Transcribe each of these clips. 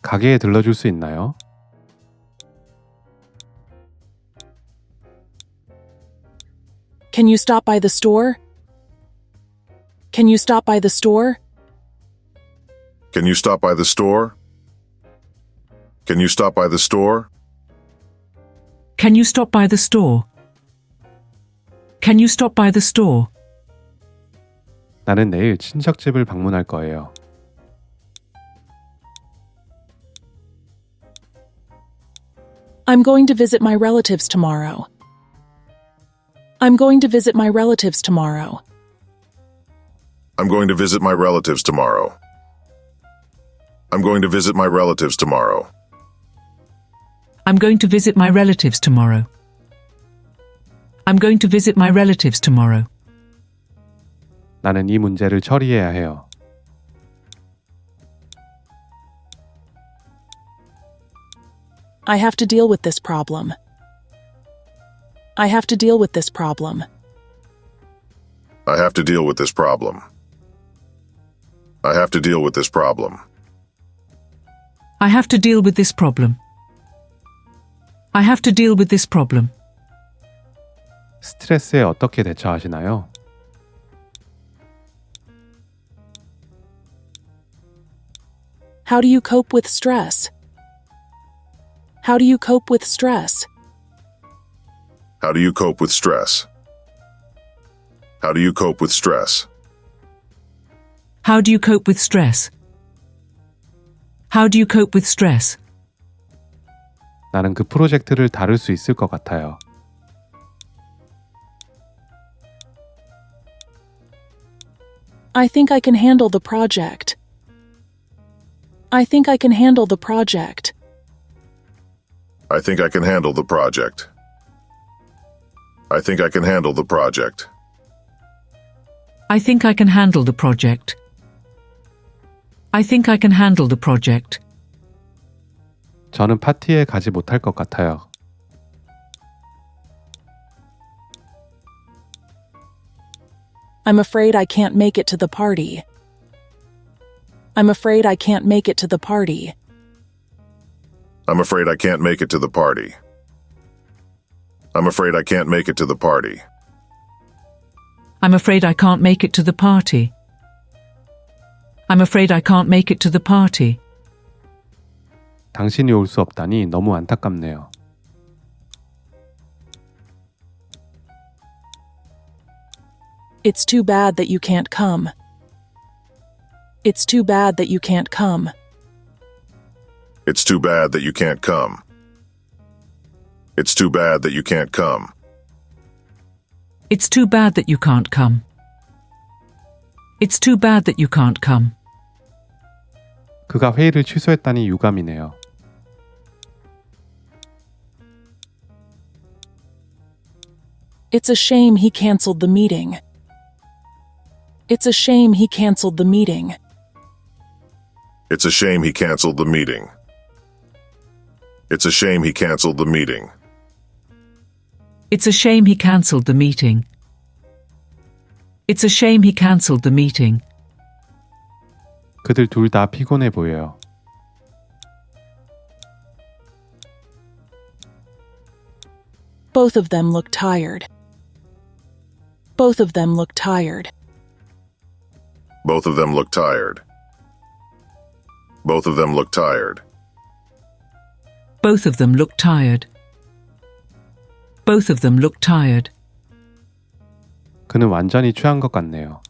가게에 들러줄 수 있나요? Can you stop by the store? Can you stop by the store? Can you stop by the store? Can you stop by the store? Can you stop by the store? Can you stop by the store? 나는 내일 친척집을 방문할 거예요. I'm going to visit my relatives tomorrow. I'm going to visit my relatives tomorrow. I'm going to visit my relatives tomorrow. I'm going to visit my relatives tomorrow. I'm going to visit my relatives tomorrow. I'm going to visit my relatives tomorrow. 나는 이 문제를 처리해야 해요. I have to deal with this problem. I have to deal with this problem. I have to deal with this problem. I have to deal with this problem. I have to deal with this problem. I have to deal with this problem. 스트레스에 어떻게 대처하시나요? How do you cope with stress? How do you cope with stress? How do you cope with stress? How do you cope with stress? How do you cope with stress? How do you cope with stress? 나는 그 프로젝트를 다룰 수 있을 것 같아요. I think I can handle the project. I think I can handle the project. I think I can handle the project. I think I can handle the project. I think I can handle the project. I think I can handle the project. 저는 파티에 가지 못할 것 같아요. I'm afraid I can't make it to the party. I'm afraid I can't make it to the party. I'm afraid I can't make it to the party. I'm afraid I can't make it to the party. I'm afraid I can't make it to the party. I'm afraid I can't make it to the party. 당신이 올 수 없다니 너무 안타깝네요. It's too bad that you can't come. It's too bad that you can't come. It's too bad that you can't come. It's too bad that you can't come. It's too bad that you can't come. It's too bad that you can't come. 그가 회의를 취소했다니 유감이네요. It's a shame he canceled the meeting. It's a shame he canceled the meeting. It's a shame he canceled the meeting. It's a shame he canceled the meeting. It's a shame he cancelled the meeting. It's a shame he cancelled the meeting. 그들 둘 다 피곤해 보여요. Both of them look tired. Both of them look tired. Both of them look tired. Both of them look tired. Both of them look tired. Both of them look tired. 그는 완전히 취한 것 같네요.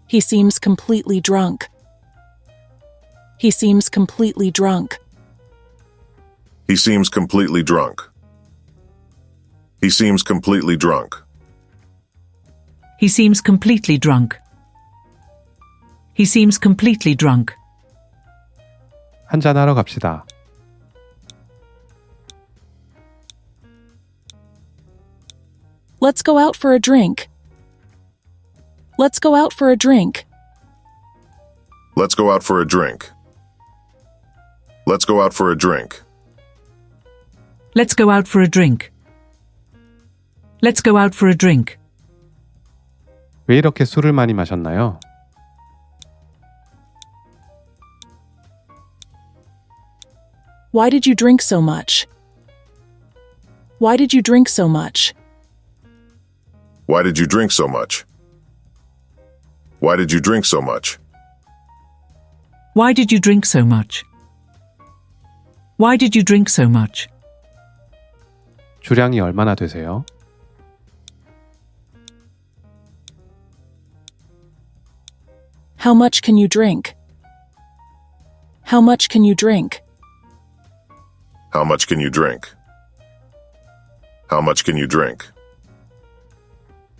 He seems completely drunk. He seems completely drunk. He seems completely drunk. He seems completely drunk. He seems completely drunk. He seems completely drunk. 한잔하러 갑시다. Let's go out for a drink. Let's go out for a drink. Let's go out for a drink. Let's go out for a drink. Let's go out for a drink. Let's go out for a drink. 왜 이렇게 술을 많이 마셨나요? Why did you drink so much? Why did you drink so much? Why did you drink so much? Why did you drink so much? Why did you drink so much? Why did you drink so much? 주량이 얼마나 되세요? How much can you drink? How much can you drink? How much can you drink? How much can you drink?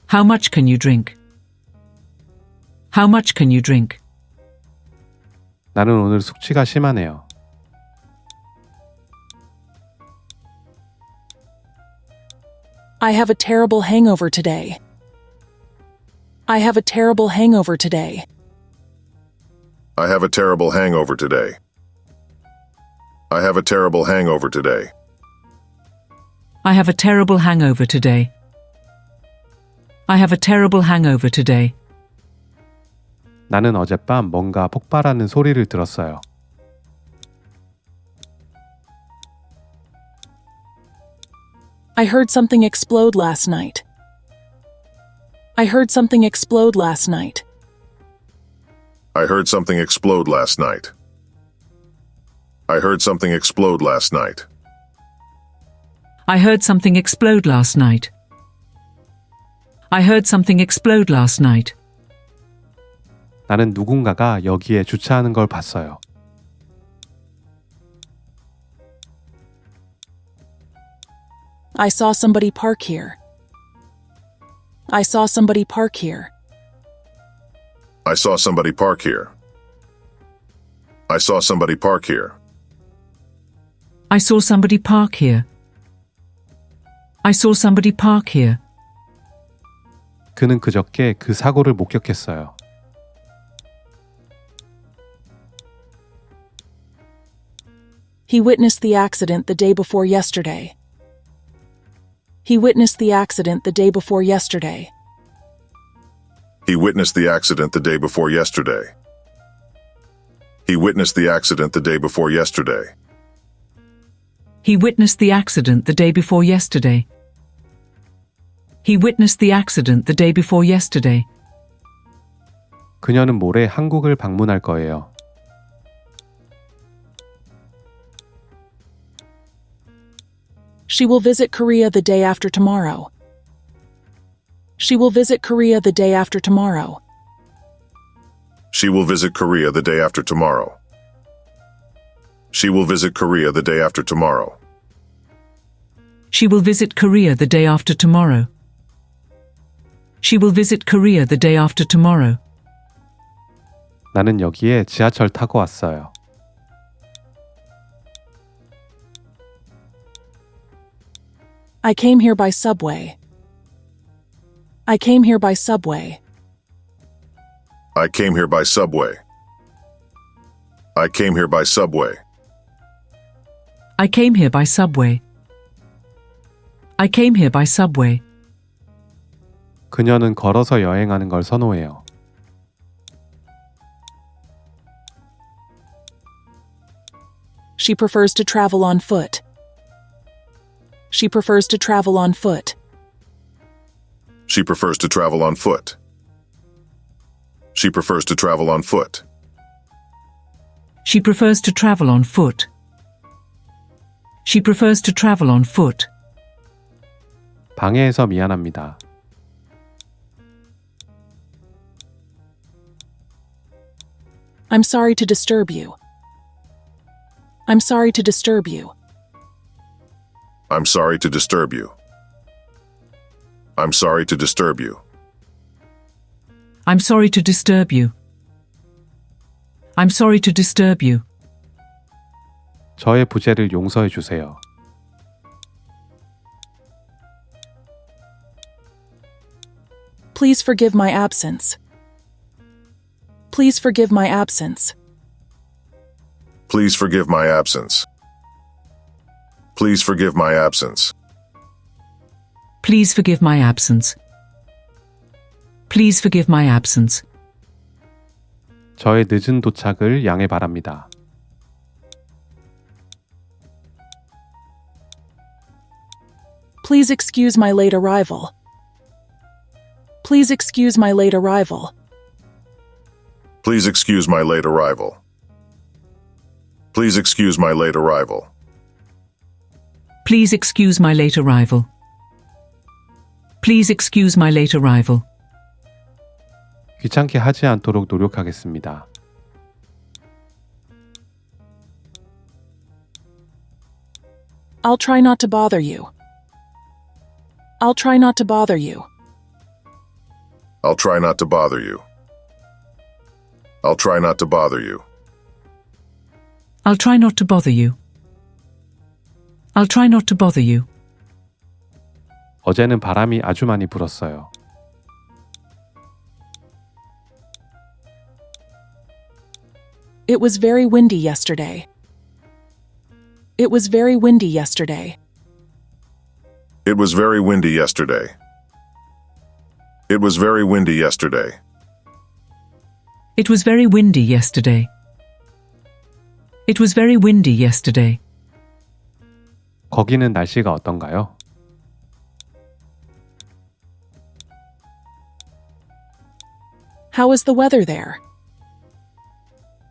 How much can you drink? How much can you drink? 나는 오늘 숙취가 심하네요. I have a terrible hangover today. I have a terrible hangover today. I have a terrible hangover today. I have a terrible hangover today. I have a terrible hangover today. I have a terrible hangover today. 나는 어젯밤 뭔가 폭발하는 소리를 들었어요. I heard something explode last night. I heard something explode last night. I heard something explode last night. I heard something explode last night. I heard something explode last night. I heard something explode last night. 나는 누군가가 여기에 주차하는 걸 봤어요. I saw somebody park here. I saw somebody park here. I saw somebody park here. I saw somebody park here. I saw somebody park here. I saw somebody park here. 그는 그저께 그 사고를 목격했어요. He witnessed the accident the day before yesterday. He witnessed the accident the day before yesterday. He witnessed the accident the day before yesterday. He witnessed the accident the day before yesterday. He witnessed the accident the day before yesterday. He witnessed the accident the day before yesterday. 그녀는 모레 한국을 방문할 거예요. She will visit Korea the day after tomorrow. She will visit Korea the day after tomorrow. She will visit Korea the day after tomorrow. She will visit Korea the day after tomorrow. She will visit Korea the day after tomorrow. She will visit Korea the day after tomorrow. 나는 여기에 지하철 타고 왔어요. I came here by subway. I came here by subway. I came here by subway. I came here by subway. I came here by subway. I came here by subway. 그녀는 걸어서 여행하는 걸 선호해요. She prefers to travel on foot. She prefers to travel on foot. She prefers to travel on foot. She prefers to travel on foot. She prefers to travel on foot. She prefers to travel on foot. 방해해서 미안합니다. I'm sorry to disturb you. I'm sorry to disturb you. I'm sorry to disturb you. I'm sorry to disturb you. I'm sorry to disturb you. I'm sorry to disturb you. 저의 부재를 용서해 주세요. Please forgive my absence. Please forgive my absence. Please forgive my absence. Please forgive my absence. Please forgive my absence. Please forgive my absence. 저의 늦은 도착을 양해 바랍니다. Please excuse my late arrival. Please excuse my late arrival. Please excuse my late arrival. Please excuse my late arrival. Please excuse my late arrival. Please excuse my late arrival. 귀찮게 하지 않도록 노력하겠습니다. I'll try not to bother you. I'll try not to bother you. I'll try not to bother you. I'll try not to bother you. I'll try not to bother you. I'll try not to bother you. 어제는 바람이 아주 많이 불었어요. It was very windy yesterday. It was very windy yesterday. It was very windy yesterday. It was very windy yesterday. It was very windy yesterday. It was very windy yesterday. 거기는 날씨가 어떤가요? How is the weather there?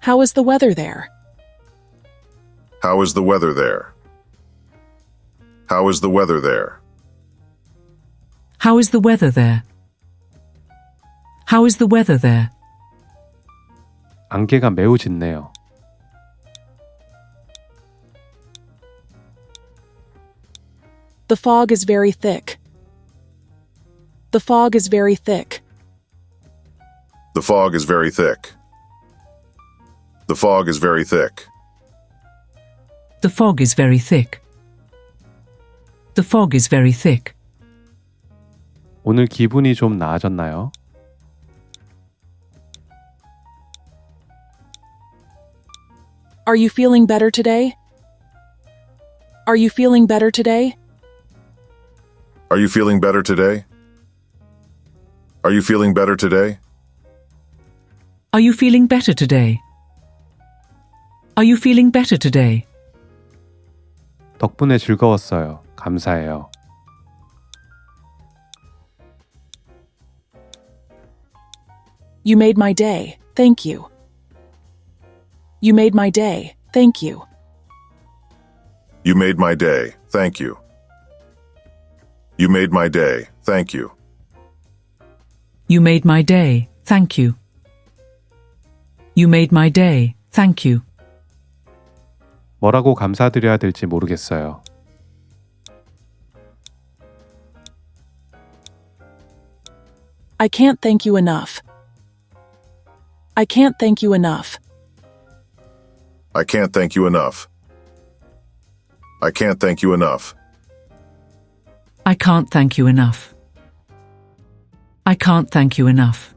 How is the weather there? How is the weather there? How is the weather there? How is the weather there? How is the weather there? 안개가 매우 짙네요. The fog is very thick. The fog is very thick. The fog is very thick. The fog is very thick. The fog is very thick. The fog is very thick. 오늘 기분이 좀 나아졌나요? Are you feeling better today? Are you feeling better today? Are you feeling better today? Are you feeling better today? Are you feeling better today? Are you feeling better today? 덕분에 즐거웠어요. 감사해요. You made my day. Thank you. You made my day. Thank you. You made my day. Thank you. You made my day. Thank you. You made my day. Thank you. You made my day. Thank you. 뭐라고 감사드려야 될지 모르겠어요. I can't thank you enough. I can't thank you enough. I can't thank you enough. I can't thank you enough. I can't thank you enough. I can't thank you enough.